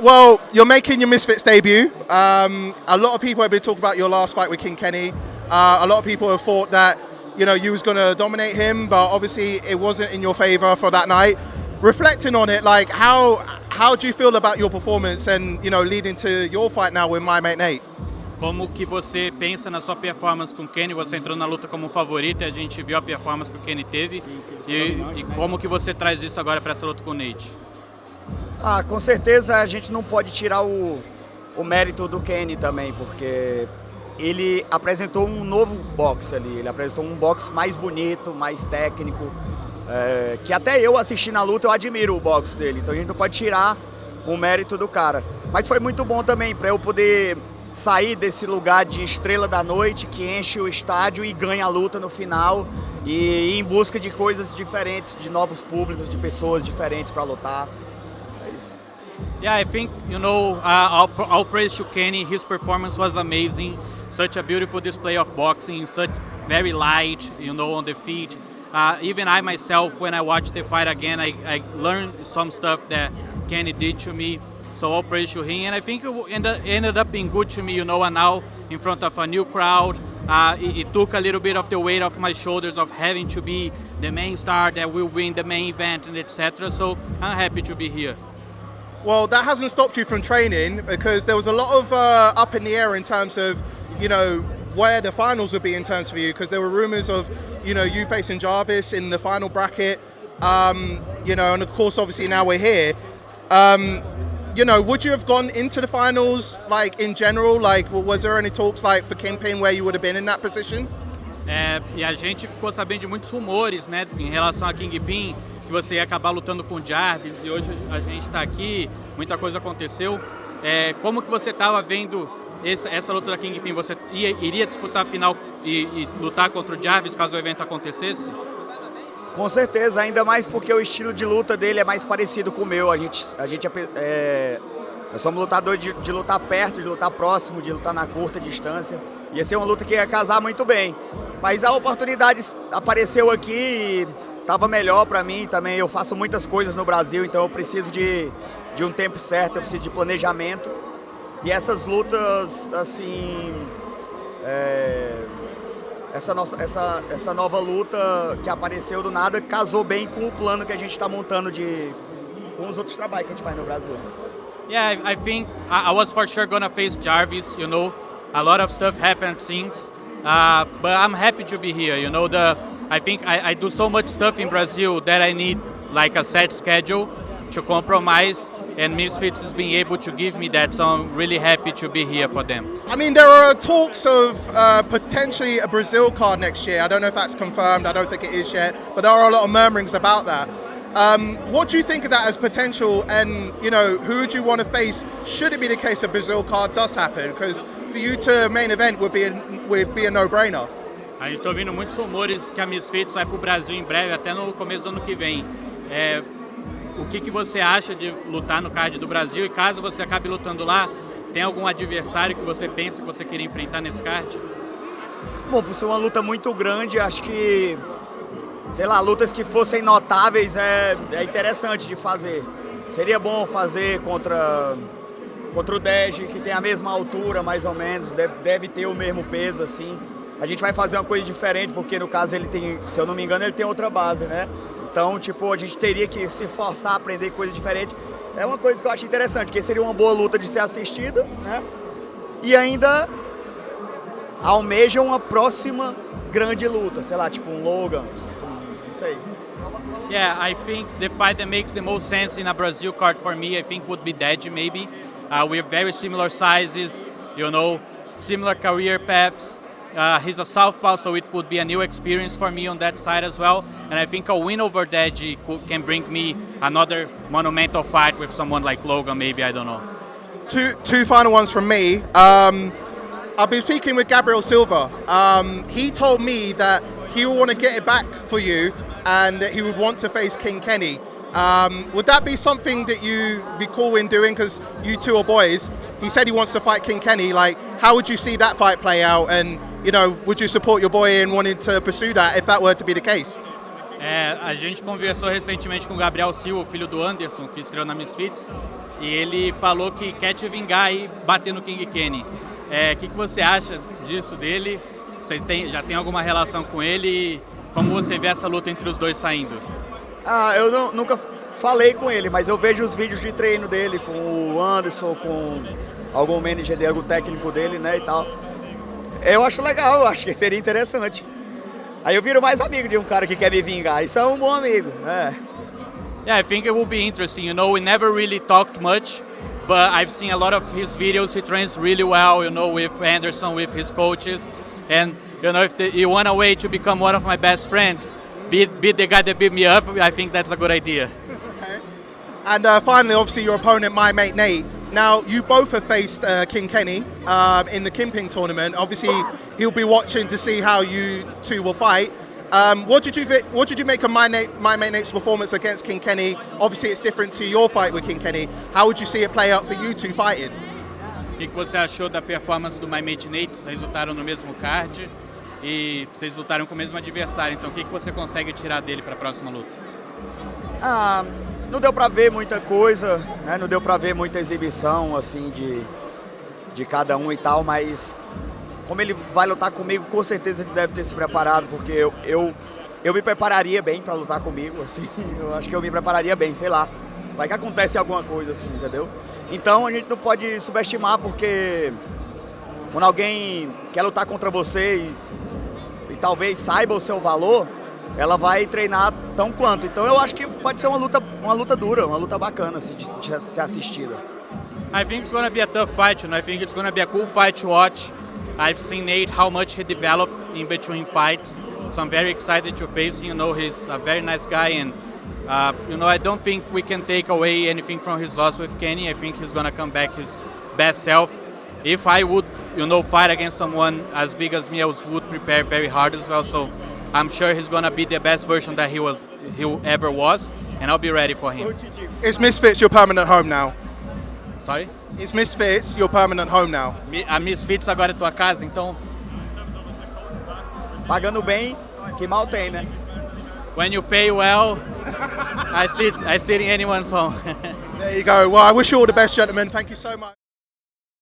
Well, you're making your Misfits debut. A lot of people have been talking about your last fight with King Kenny. A lot of people have thought that you was going to dominate him, but obviously it wasn't in your favor for that night. Reflecting on it, like how do you feel about your performance and leading to your fight now with my mate Nate? Como que você pensa na sua performance com o Kenny? Você entrou na luta como favorito e a gente viu a performance que o Kenny teve. E como que você traz isso agora para essa luta com o Nate? Ah, com certeza a gente não pode tirar o mérito do Kenny também, porque ele apresentou um novo boxe ali, ele apresentou um boxe mais bonito, mais técnico, que até eu assisti na luta, eu admiro o boxe dele, então a gente não pode tirar o mérito do cara. Mas foi muito bom também para eu poder sair desse lugar de estrela da noite que enche o estádio e ganha a luta no final e ir em busca de coisas diferentes, de novos públicos, de pessoas diferentes para lutar. Yeah, I think, all praise to Kenny. His performance was amazing. Such a beautiful display of boxing, such very light, on the feet. Even I myself, when I watched the fight again, I learned some stuff that Kenny did to me. So all praise to him. And I think it ended up being good to me, and now in front of a new crowd. It took a little bit of the weight off my shoulders of having to be the main star that will win the main event and etc. So I'm happy to be here. Well, that hasn't stopped you from training, because there was a lot of up in the air in terms of, where the finals would be in terms of you, because there were rumours of, you facing Jarvis in the final bracket, and of course, obviously now we're here. Would you have gone into the finals, like, in general? Like, was there any talks, like, for Kingpin where you would have been in that position? E a gente ficou sabendo de muitos rumores, né, em relação a Kingpin, que você ia acabar lutando com o Jarvis, e hoje a gente está aqui, muita coisa aconteceu. Como que você estava vendo essa luta da Kingpin? Você iria disputar a final e lutar contra o Jarvis caso o evento acontecesse? Com certeza, ainda mais porque o estilo de luta dele é mais parecido com o meu. Nós somos lutadores de lutar perto, de lutar próximo, de lutar na curta distância. Ia ser uma luta que ia casar muito bem. Mas a oportunidade apareceu aqui e estava melhor para mim também. Eu faço muitas coisas no Brasil, então eu preciso de um tempo certo, eu preciso de planejamento. E essas lutas, assim, essa nova luta que apareceu do nada casou bem com o plano que a gente está montando com os outros trabalhos que a gente faz no Brasil. Yeah, I think I was for sure gonna face Jarvis. A lot of stuff happened since, but I'm happy to be here. I think I do so much stuff in Brazil that I need like a set schedule to compromise, and Misfits is being able to give me that, so I'm really happy to be here for them. I mean, there are talks of potentially a Brazil card next year. I don't know if that's confirmed, I don't think it is yet, but there are a lot of murmurings about that. What do you think of that as potential, and who would you want to face should it be the case that Brazil card does happen? Because for you to main event would be a no-brainer. A gente está ouvindo muitos rumores que a Misfits vai para o Brasil em breve, até no começo do ano que vem. O que você acha de lutar no card do Brasil, e caso você acabe lutando lá, tem algum adversário que você pensa que você queria enfrentar nesse card? Bom, por ser uma luta muito grande, acho que, sei lá, lutas que fossem notáveis é interessante de fazer. Seria bom fazer contra o Deji, que tem a mesma altura, mais ou menos, deve ter o mesmo peso, assim. A gente vai fazer uma coisa diferente, porque no caso ele tem, se eu não me engano, ele tem outra base, né? Então, a gente teria que se forçar a aprender coisas diferentes. É uma coisa que eu acho interessante, porque seria uma boa luta de ser assistida, né? E ainda almeja uma próxima grande luta, sei lá, tipo um Logan, não sei. Yeah, I think the fight that makes the most sense in a Brazil card for me, I think, would be Deji, maybe. We're very similar sizes, similar career paths. He's a southpaw, so it would be a new experience for me on that side as well. And I think a win over Deji can bring me another monumental fight with someone like Logan, maybe, I don't know. Two final ones from me. I've been speaking with Gabriel Silva. He told me that he will want to get it back for you and that he would want to face King Kenny. Would that be something that you'd be cool in doing, because you two are boys? He said he wants to fight King Kenny. Like, how would you see that fight play out? And, would you support your boy in wanting to pursue that if that were to be the case? A gente conversou recentemente com o Gabriel Silva, filho do Whindersson, que estreou na Misfits, E ele falou que quer te vingar e bater no King Kenny. O que você acha disso dele? Você já tem alguma relação com ele? E como você vê essa luta entre os dois saindo? Eu nunca falei com ele, mas eu vejo os vídeos de treino dele com o Whindersson, com algum manager dele, algum técnico dele, né, e tal. Eu acho legal, eu acho que seria interessante. Aí eu viro mais amigo de um cara que quer me vingar. Isso é um bom amigo, Yeah, I think it will be interesting. You know, we never really talked much, but I've seen a lot of his videos. He trains really well, you know, with Anderson, with his coaches. And, you know, if you want a way to become one of my best friends, be the guy that beat me up, I think that's a good idea. Okay. And finally, obviously, your opponent, my mate Nate. Now, you both have faced King Kenny in the Kimping tournament. Obviously, he'll be watching to see how you two will fight. What did you make of my mate Nate's performance against King Kenny? Obviously, it's different to your fight with King Kenny. How would you see it play out for you two fighting? O que você achou da performance do My Mate Nate? Vocês lutaram no mesmo card e vocês lutaram com o mesmo adversário. Então, o que você consegue tirar dele para a próxima luta? Não deu pra ver muita coisa, né? Não deu pra ver muita exibição, assim, de cada um e tal, mas como ele vai lutar comigo, com certeza ele deve ter se preparado, porque eu me prepararia bem pra lutar comigo, assim, eu acho que eu me prepararia bem, sei lá, vai que acontece alguma coisa, assim, entendeu? Então a gente não pode subestimar, porque quando alguém quer lutar contra você e talvez saiba o seu valor, ela vai treinar tão quanto. Então eu acho que pode ser uma luta dura, uma luta bacana assim, de ser assistida. I think it's going to be a tough fight, and I think it's going to be a cool fight to watch. I've seen Nate, how much he developed in between fights, so I'm very excited to face him. You know, he's a very nice guy, and you know, I don't think we can take away anything from his loss with Kenny. I think he's going to come back his best self. If I would, you know, fight against someone as big as me, I would prepare very hard as well, so I'm sure he's going to be the best version that he ever was, and I'll be ready for him. Is Misfits your permanent home now? Sorry? Is Misfits your permanent home now? A Misfits agora é tua casa, então? Pagando bem, que mal tem, né? When you pay well, I sit in anyone's home. There you go. Well, I wish you all the best, gentlemen. Thank you so much.